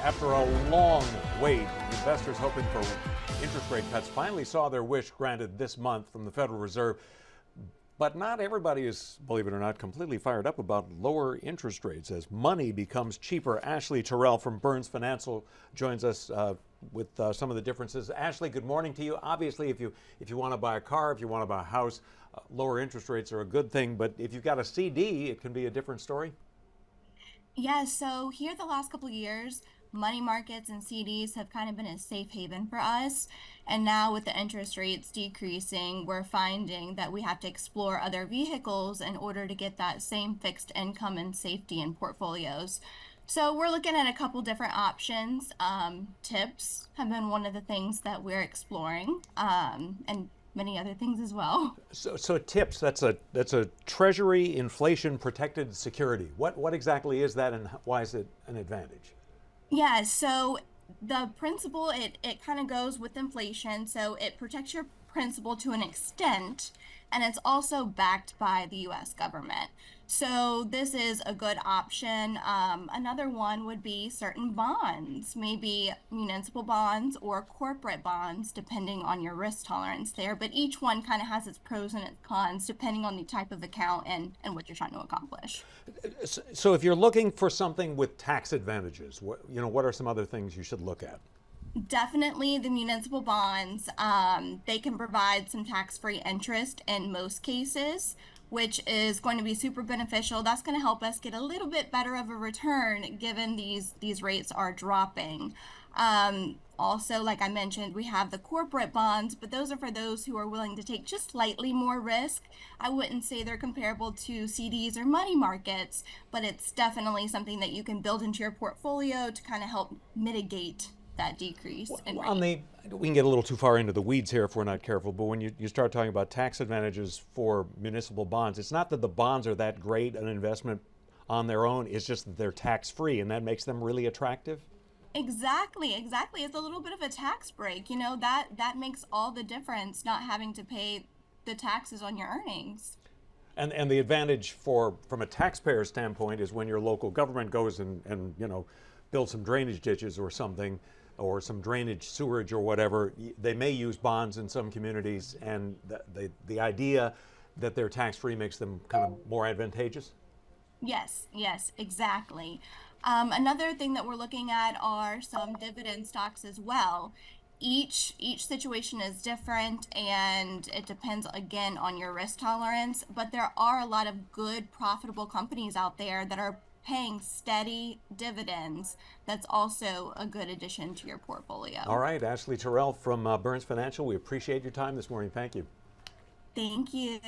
After a long wait, investors hoping for interest rate cuts finally saw their wish granted this month from the Federal Reserve. But not everybody is, believe it or not, completely fired up about lower interest rates as money becomes cheaper. Ashley Terrell from Burns Financial joins us with some of the differences. Ashley, good morning to you. Obviously, if you want to buy a car, if you want to buy a house, lower interest rates are a good thing. But if you've got a CD, it can be a different story. Yeah, so here the last couple of years, money markets and CDs have kind of been a safe haven for us. And now with the interest rates decreasing, we're finding that we have to explore other vehicles in order to get that same fixed income and safety in portfolios. So we're looking at a couple different options. Tips have been one of the things that we're exploring, and many other things as well. So tips, that's a Treasury inflation protected security. What exactly is that, and why is it an advantage? Yeah, so the principal, it kind of goes with inflation. So it protects your principal to an extent, and it's also backed by the US government. So this is a good option. Another one would be certain bonds, maybe municipal bonds or corporate bonds, depending on your risk tolerance there. But each one kind of has its pros and its cons, depending on the type of account and what you're trying to accomplish. So if you're looking for something with tax advantages, what are some other things you should look at? Definitely the municipal bonds. They can provide some tax-free interest in most cases, which is going to be super beneficial. That's going to help us get a little bit better of a return given these rates are dropping. Also, like I mentioned, we have the corporate bonds, but those are for those who are willing to take just slightly more risk. I wouldn't say they're comparable to CDs or money markets, but it's definitely something that you can build into your portfolio to kind of help mitigate that decrease in On rate. we can get a little too far into the weeds here if we're not careful, but when you start talking about tax advantages for municipal bonds, it's not that the bonds are that great an investment on their own, it's just that they're tax-free, and that makes them really attractive. Exactly, exactly. It's a little bit of a tax break, that makes all the difference, not having to pay the taxes on your earnings. And the advantage from a taxpayer standpoint is when your local government goes and builds some drainage ditches or something, or some drainage sewerage or whatever, they may use bonds in some communities, and the idea that they're tax-free makes them kind of more advantageous. Yes, yes, exactly. Another thing that we're looking at are some dividend stocks as well. Each situation is different, and it depends again on your risk tolerance, but there are a lot of good profitable companies out there that are paying steady dividends. That's also a good addition to your All portfolio. right, Ashley Terrell from Burns Financial, we appreciate your time this morning. Thank you. Thank you.